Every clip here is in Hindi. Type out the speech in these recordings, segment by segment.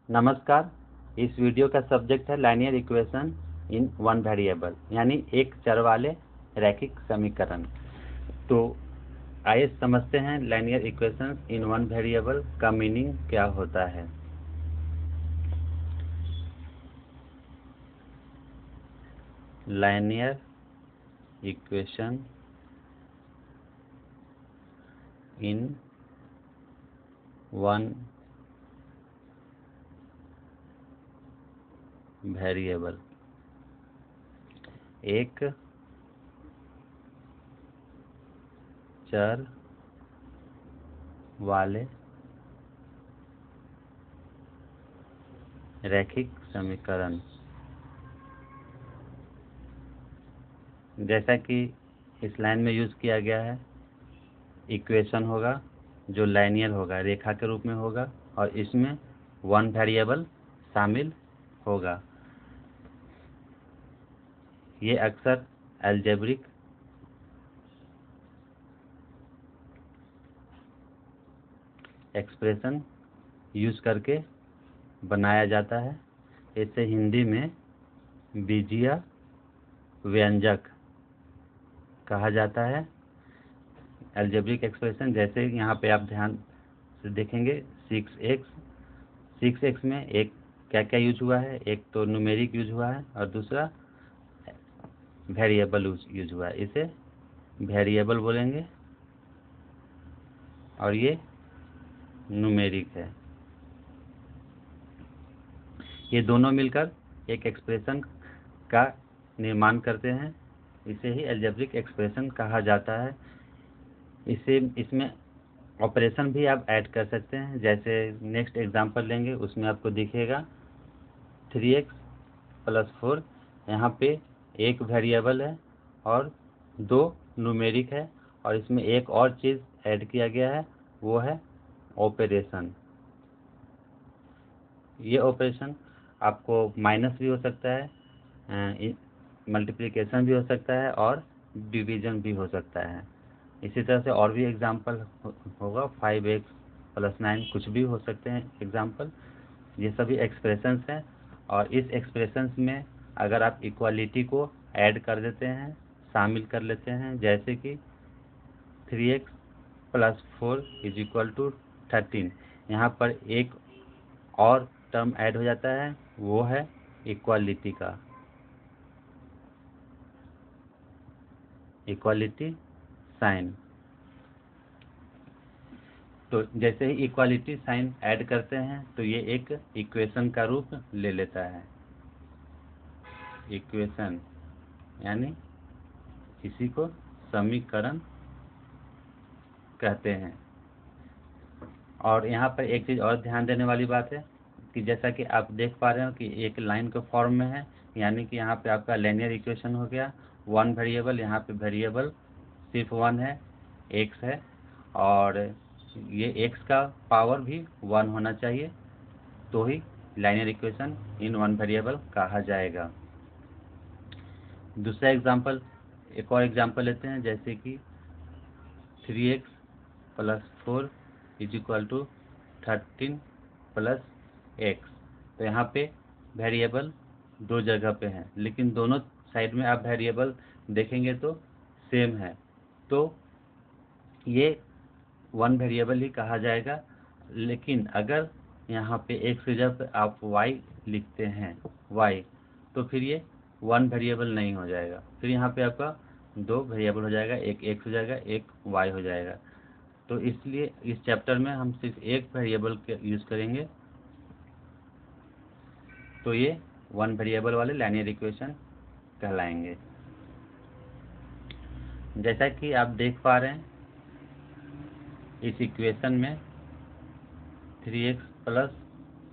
नमस्कार। इस वीडियो का सब्जेक्ट है linear equation in one variable, यानी एक चर वाले रैखिक समीकरण। तो आइए समझते हैं linear equation in one variable का मीनिंग क्या होता है। Linear equation in one variable, एक चर वाले रैखिक समीकरण। जैसा कि इस लाइन में यूज किया गया है, इक्वेशन होगा जो लाइनियर होगा, रेखा के रूप में होगा, और इसमें वन वेरिएबल शामिल होगा। ये अक्सर अलजेब्रिक एक्सप्रेशन यूज करके बनाया जाता है। इसे हिंदी में बीजीय व्यंजक कहा जाता है। अलजेब्रिक एक्सप्रेशन जैसे यहाँ पे आप ध्यान से देखेंगे 6x में एक क्या क्या यूज हुआ है, एक तो न्यूमेरिक यूज हुआ है और दूसरा वेरिएबल यूज हुआ है। इसे वेरिएबल बोलेंगे और ये न्यूमेरिक है। ये दोनों मिलकर एक एक्सप्रेशन का निर्माण करते हैं। इसे ही अलजेब्रिक एक्सप्रेशन कहा जाता है। इसमें ऑपरेशन भी आप ऐड कर सकते हैं। जैसे नेक्स्ट एग्जांपल लेंगे, उसमें आपको दिखेगा 3x + 4। यहाँ पे एक वेरिएबल है और दो न्यूमेरिक है, और इसमें एक और चीज़ ऐड किया गया है, वो है ऑपरेशन। ये ऑपरेशन आपको माइनस भी हो सकता है, मल्टीप्लिकेशन भी हो सकता है और डिवीजन भी हो सकता है। इसी तरह से और भी एग्जांपल होगा, 5x + 9, कुछ भी हो सकते हैं एग्जांपल। ये सभी एक्सप्रेशंस हैं, और इस एक्सप्रेशंस में अगर आप इक्वालिटी को ऐड कर देते हैं, शामिल कर लेते हैं, जैसे कि 3x + 4 = 13, यहाँ पर एक और टर्म ऐड हो जाता है, वो है इक्वालिटी का, इक्वालिटी साइन। तो जैसे ही इक्वालिटी साइन ऐड करते हैं तो ये एक इक्वेशन का रूप ले लेता है। इक्वेशन यानी इसी को समीकरण कहते हैं। और यहाँ पर एक चीज़ और ध्यान देने वाली बात है कि जैसा कि आप देख पा रहे हो कि एक लाइन के फॉर्म में है, यानी कि यहाँ पे आपका लिनियर इक्वेशन हो गया। वन वेरिएबल, यहाँ पे वेरिएबल सिर्फ वन है, x है, और ये x का पावर भी 1 होना चाहिए, तो ही linear equation in one variable कहा जाएगा। दूसरा एग्जांपल, एक और एग्जांपल लेते हैं, जैसे कि 3x + 4 = 13 + x। तो यहाँ पे वेरिएबल दो जगह पे हैं, लेकिन दोनों साइड में आप वेरिएबल देखेंगे तो सेम है, तो ये वन वेरिएबल ही कहा जाएगा। लेकिन अगर यहाँ पे x की जगह पे आप y लिखते हैं, y, तो फिर ये वन वेरिएबल नहीं हो जाएगा। फिर यहाँ पे आपका दो वेरिएबल हो जाएगा, एक x हो जाएगा, एक y हो जाएगा। तो इसलिए इस चैप्टर में हम सिर्फ एक वेरिएबल के यूज़ करेंगे, तो ये वन वेरिएबल वाले लाइनियर इक्वेशन कहलाएंगे। जैसा कि आप देख पा रहे हैं, इस इक्वेशन में 3x +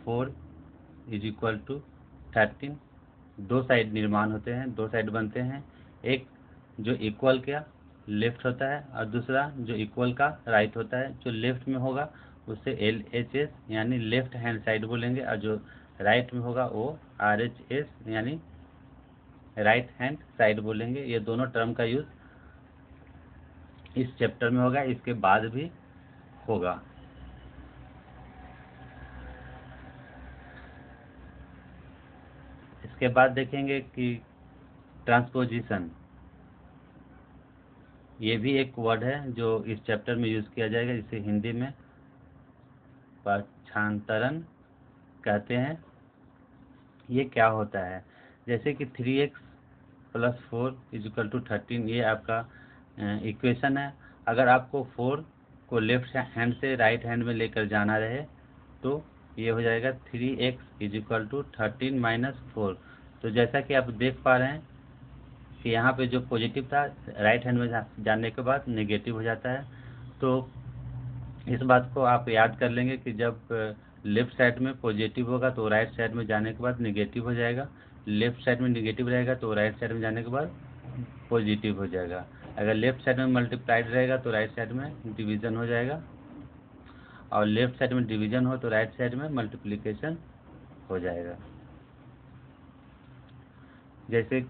4 = 13 दो साइड निर्माण होते हैं, दो साइड बनते हैं। एक जो इक्वल का लेफ्ट होता है और दूसरा जो इक्वल का राइट होता है। जो लेफ्ट में होगा उसे LHS यानी लेफ्ट हैंड साइड बोलेंगे, और जो राइट में होगा वो RHS यानी राइट हैंड साइड बोलेंगे। ये दोनों टर्म का यूज इस चैप्टर में होगा, इसके बाद भी होगा। इसके बाद देखेंगे कि ट्रांसपोजिशन, ये भी एक वर्ड है जो इस चैप्टर में यूज़ किया जाएगा, जिसे हिंदी में पक्षांतरण कहते हैं। ये क्या होता है? जैसे कि 3x + 4 = 13, ये आपका इक्वेशन है। अगर आपको 4 को लेफ्ट हैंड से राइट हैंड में लेकर जाना रहे तो ये हो जाएगा 3x = 13 - 4। तो जैसा कि आप देख पा रहे हैं कि यहाँ पे जो पॉजिटिव था राइट हैंड में जाने के बाद नेगेटिव हो जाता है। तो इस बात को आप याद कर लेंगे कि जब लेफ्ट साइड में पॉजिटिव होगा तो राइट साइड में जाने के बाद नेगेटिव हो जाएगा, लेफ्ट साइड में नेगेटिव रहेगा तो राइट साइड में जाने के बाद पॉजिटिव हो जाएगा। अगर लेफ्ट साइड में मल्टीप्लाइड रहेगा तो राइट साइड में डिवीज़न हो जाएगा, और लेफ्ट साइड में डिवीज़न हो तो राइट साइड में मल्टीप्लिकेशन हो जाएगा। जैसे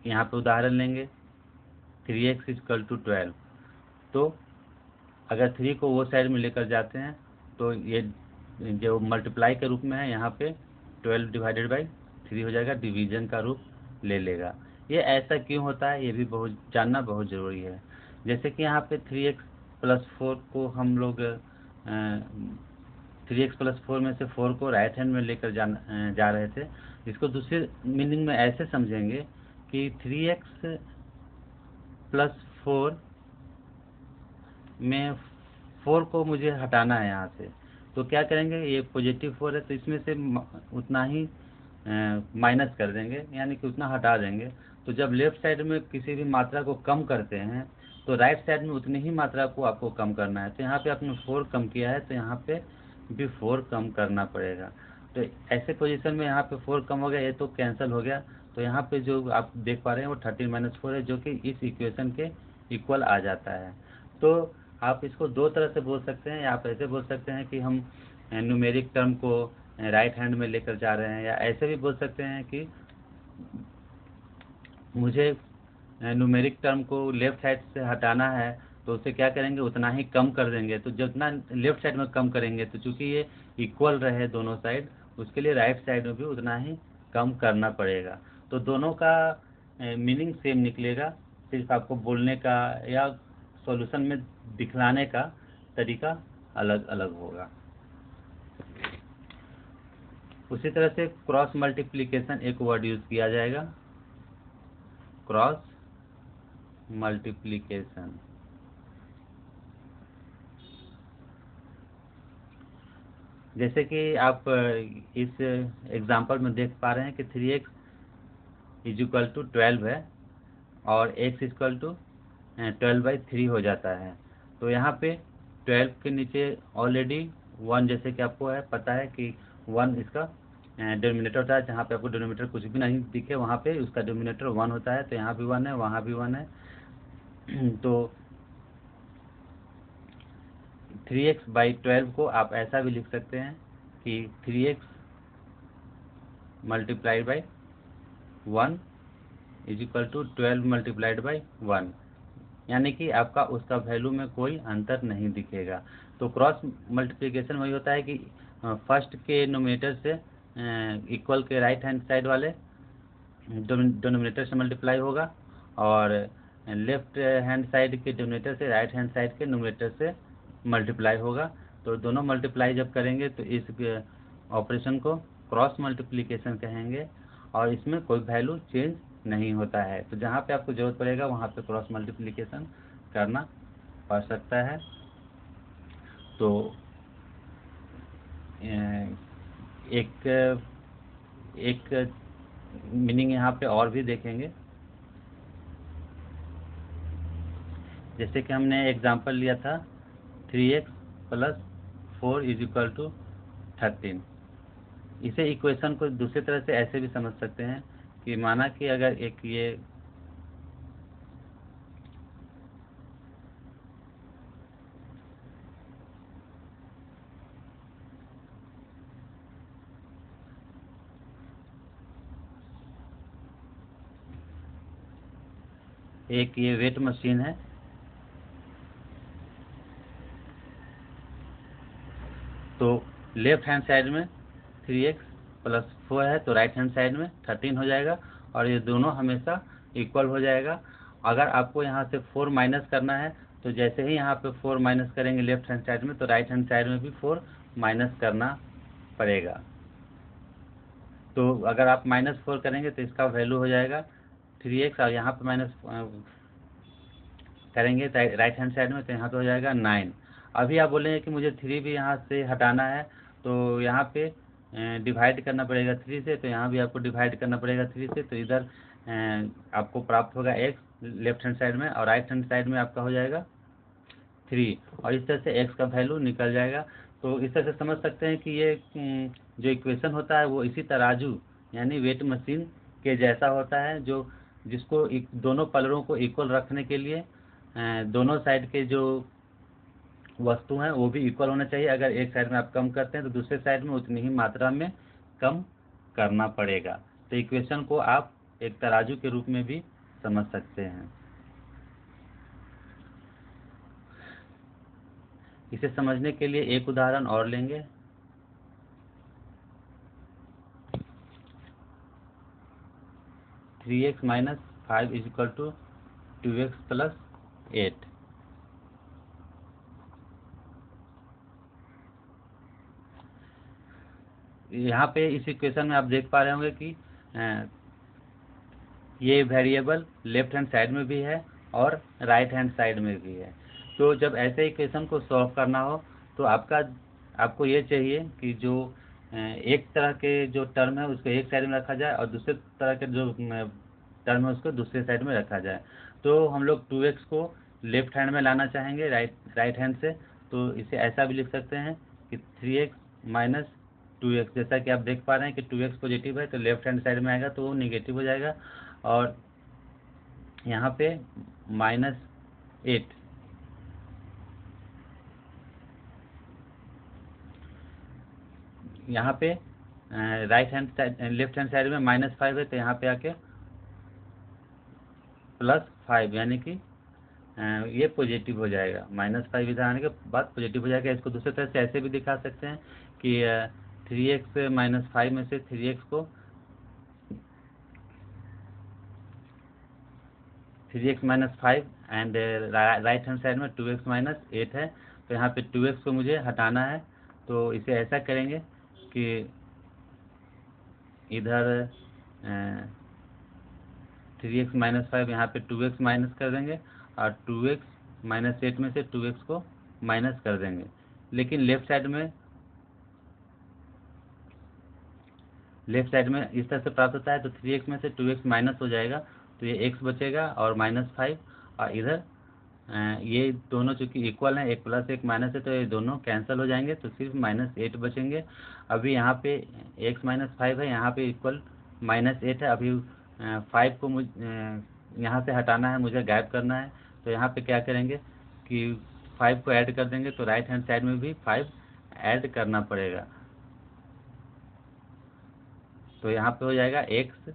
यहाँ पे उदाहरण लेंगे 3x = 12, तो अगर 3 को वो साइड में लेकर जाते हैं तो ये जो मल्टीप्लाई के रूप में है यहाँ पे 12/3 हो जाएगा, डिवीज़न का रूप ले लेगा। ये ऐसा क्यों होता है ये भी जानना बहुत ज़रूरी है। जैसे कि यहाँ पे 3x + 4 को हम लोग 3x + 4 में से 4 को राइट हैंड में लेकर जा रहे थे। इसको दूसरे मीनिंग में ऐसे समझेंगे कि 3x + 4 में 4 को मुझे हटाना है यहाँ से, तो क्या करेंगे, ये पॉजिटिव 4 है तो इसमें से उतना ही माइनस कर देंगे, यानी कि उतना हटा देंगे। तो जब लेफ्ट साइड में किसी भी मात्रा को कम करते हैं तो राइट साइड में उतनी ही मात्रा को आपको कम करना है। तो यहाँ पे आपने 4 कम किया है तो यहाँ पे भी 4 कम करना पड़ेगा। तो ऐसे पोजीशन में यहाँ पे 4 कम हो गया, ये तो कैंसिल हो गया। तो यहाँ पे जो आप देख पा रहे हैं वो 13 - 4 है, जो कि इस इक्वेशन के इक्वल आ जाता है। तो आप इसको दो तरह से बोल सकते हैं, या आप ऐसे बोल सकते हैं कि हम न्यूमेरिक टर्म को राइट हैंड में लेकर जा रहे हैं, या ऐसे भी बोल सकते हैं कि मुझे न्यूमेरिक टर्म को लेफ्ट साइड से हटाना है तो उसे क्या करेंगे, उतना ही कम कर देंगे। तो जितना लेफ्ट साइड में कम करेंगे तो चूंकि ये इक्वल रहे दोनों साइड, उसके लिए राइट साइड में भी उतना ही कम करना पड़ेगा। तो दोनों का मीनिंग सेम निकलेगा, सिर्फ आपको बोलने का या सॉल्यूशन में दिखलाने का तरीका अलग अलग होगा। उसी तरह से क्रॉस मल्टीप्लिकेशन एक वर्ड यूज किया जाएगा, क्रॉस मल्टीप्लिकेशन। जैसे कि आप इस एग्जांपल में देख पा रहे हैं कि 3x = 12 है और x = 12/3 हो जाता है। तो यहाँ पे 12 के नीचे ऑलरेडी 1, जैसे कि आपको पता है कि 1 इसका डिनोमिनेटर होता है। जहाँ पे आपको डिनोमिनेटर कुछ भी नहीं दिखे वहाँ पे उसका डिनोमिनेटर 1 होता है। तो यहाँ भी 1 है, वहाँ भी 1 है। तो 3x/12 को आप ऐसा भी लिख सकते हैं कि 3x × 1 = 12 × 1, यानी कि आपका उसका वैल्यू में कोई अंतर नहीं दिखेगा। तो क्रॉस मल्टीप्लिकेशन वही होता है कि फर्स्ट के नोमिनेटर से इक्वल के राइट हैंड साइड वाले डिनोमिनेटर से मल्टीप्लाई होगा, और लेफ्ट हैंड साइड के डिनोमिनेटर से राइट हैंड साइड के नोमिनेटर से मल्टीप्लाई होगा। तो दोनों मल्टीप्लाई जब करेंगे तो इस ऑपरेशन को क्रॉस मल्टीप्लिकेशन कहेंगे, और इसमें कोई वैल्यू चेंज नहीं होता है। तो जहाँ पे आपको ज़रूरत पड़ेगा वहाँ पे क्रॉस मल्टीप्लिकेशन करना पड़ सकता है। तो एक मीनिंग यहाँ पे और भी देखेंगे। जैसे कि हमने एग्जांपल लिया था 3x + 4 = 13। इसे इक्वेशन को दूसरी तरह से ऐसे भी समझ सकते हैं कि माना कि अगर एक ये वेट मशीन है, तो लेफ्ट हैंड साइड में 3x प्लस 4 है तो राइट हैंड साइड में 13 हो जाएगा और ये दोनों हमेशा इक्वल हो जाएगा। अगर आपको यहाँ से 4 माइनस करना है तो जैसे ही यहाँ पे 4 माइनस करेंगे लेफ्ट हैंड साइड में तो राइट हैंड साइड में भी 4 माइनस करना पड़ेगा। तो अगर आप -4 करेंगे तो इसका वैल्यू हो जाएगा 3x और यहाँ पे माइनस करेंगे राइट हैंड साइड में तो यहाँ पे हो जाएगा 9। अभी आप बोलेंगे कि मुझे 3 भी यहाँ से हटाना है तो यहाँ पे डिवाइड करना पड़ेगा 3 से, तो यहाँ भी आपको डिवाइड करना पड़ेगा 3 से, तो इधर आपको प्राप्त होगा x लेफ्ट हैंड साइड में और राइट हैंड साइड में आपका हो जाएगा 3 और इस तरह से x का वैल्यू निकल जाएगा। तो इस तरह से समझ सकते हैं कि ये जो इक्वेशन होता है वो इसी तराजू यानी वेट मशीन के जैसा होता है, जो जिसको दोनों पलरों को इक्वल रखने के लिए दोनों साइड के जो वस्तु हैं वो भी इक्वल होना चाहिए। अगर एक साइड में आप कम करते हैं तो दूसरे साइड में उतनी ही मात्रा में कम करना पड़ेगा। तो इक्वेशन को आप एक तराजू के रूप में भी समझ सकते हैं। इसे समझने के लिए एक उदाहरण और लेंगे। Three x minus 5 is equal to 2x plus 8। यहाँ पे इस इक्वेशन में आप देख पा रहे होंगे कि ये वेरिएबल लेफ्ट हैंड साइड में भी है और राइट हैंड साइड में भी है। तो जब ऐसे इक्वेशन को सॉल्व करना हो तो आपको ये चाहिए कि जो एक तरह के जो टर्म है उसको एक साइड में रखा जाए और दूसरे तरह के जो टर्म है उसको दूसरे साइड में रखा जाए। तो हम लोग 2x को लेफ्ट हैंड में लाना चाहेंगे राइट हैंड से, तो इसे ऐसा भी लिख सकते हैं कि 3x माइनस 2x। जैसा कि आप देख पा रहे हैं कि 2x पॉजिटिव है तो लेफ्ट हैंड साइड में आएगा तो वो निगेटिव हो जाएगा और यहाँ पे -8 यहाँ पे right hand side left hand side में -5 है तो यहाँ पे आके +5 यानी कि ये पॉजिटिव हो जाएगा। -5 इधर आने के बाद पॉजिटिव हो जाएगा। इसको दूसरी तरह से ऐसे भी दिखा सकते हैं कि 3x माइनस 5 में से 3x को 3x minus 5 and right hand side में 2x माइनस 8 है तो यहाँ पे 2x को मुझे हटाना है। तो इसे ऐसा करेंगे कि इधर 3x माइनस 5 यहाँ पे 2x माइनस कर देंगे और 2x माइनस 8 में से 2x को माइनस कर देंगे। लेकिन लेफ्ट साइड में इस तरह से प्राप्त होता है तो 3x में से 2x माइनस हो जाएगा तो ये x बचेगा और -5 और इधर ये दोनों चूंकि इक्वल हैं, एक प्लस एक माइनस है तो ये दोनों कैंसिल हो जाएंगे तो सिर्फ -8 बचेंगे। अभी यहाँ पे x माइनस 5 है, यहाँ पे इक्वल -8 है। अभी 5 को यहाँ से हटाना है, मुझे गायब करना है। तो यहाँ पे क्या करेंगे कि 5 को ऐड कर देंगे तो राइट हैंड साइड में भी 5 ऐड करना पड़ेगा। तो यहाँ पे हो जाएगा x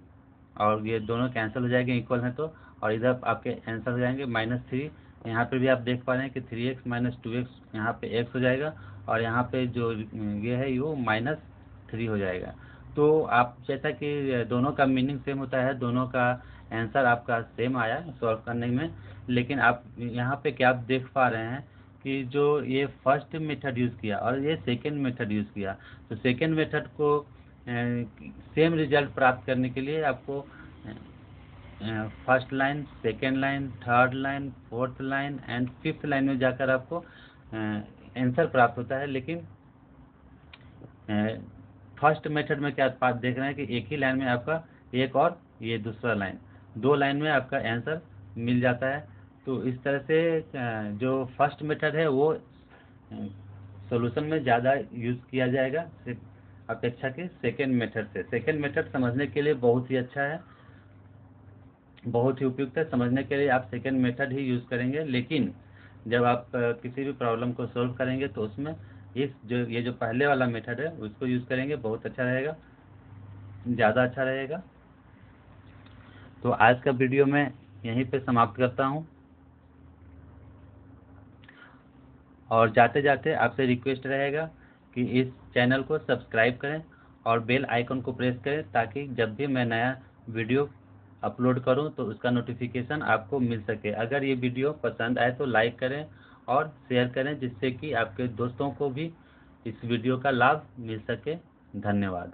और ये दोनों कैंसिल हो जाएंगे इक्वल हैं तो, और इधर आपके आंसर हो जाएंगे -3। यहाँ पे भी आप देख पा रहे हैं कि 3x माइनस 2x यहाँ पे x हो जाएगा और यहाँ पे जो ये है वो -3 हो जाएगा। तो आप जैसा कि दोनों का मीनिंग सेम होता है, दोनों का आंसर आपका सेम आया सॉल्व करने में, लेकिन आप यहाँ पे क्या आप देख पा रहे हैं कि जो ये फर्स्ट मेथड यूज़ किया और ये सेकेंड मेथड यूज़ किया, तो सेकेंड मेथड को सेम रिजल्ट प्राप्त करने के लिए आपको first line, second line, third line, fourth line and fifth line में जाकर आपको आंसर प्राप्त होता है। लेकिन फर्स्ट मेथड में क्या बात देख रहे हैं कि एक ही लाइन में आपका एक और ये दूसरा लाइन, 2 लाइन में आपका आंसर मिल जाता है। तो इस तरह से जो फर्स्ट मेथड है वो सॉल्यूशन में ज़्यादा यूज़ किया जाएगा अपेक्षा के सेकेंड मेथड से। सेकेंड मेथड समझने के लिए बहुत ही अच्छा है, बहुत ही उपयुक्त है। समझने के लिए आप सेकेंड मेथड ही यूज़ करेंगे, लेकिन जब आप किसी भी प्रॉब्लम को सॉल्व करेंगे तो उसमें ये जो पहले वाला मेथड है उसको यूज़ करेंगे, बहुत अच्छा रहेगा, ज़्यादा अच्छा रहेगा। तो आज का वीडियो मैं यहीं पे समाप्त करता हूँ और जाते जाते आपसे रिक्वेस्ट रहेगा कि इस चैनल को सब्सक्राइब करें और बेल आइकन को प्रेस करें ताकि जब भी मैं नया वीडियो अपलोड करूं तो उसका नोटिफिकेशन आपको मिल सके। अगर ये वीडियो पसंद आए तो लाइक करें और शेयर करें, जिससे कि आपके दोस्तों को भी इस वीडियो का लाभ मिल सके। धन्यवाद।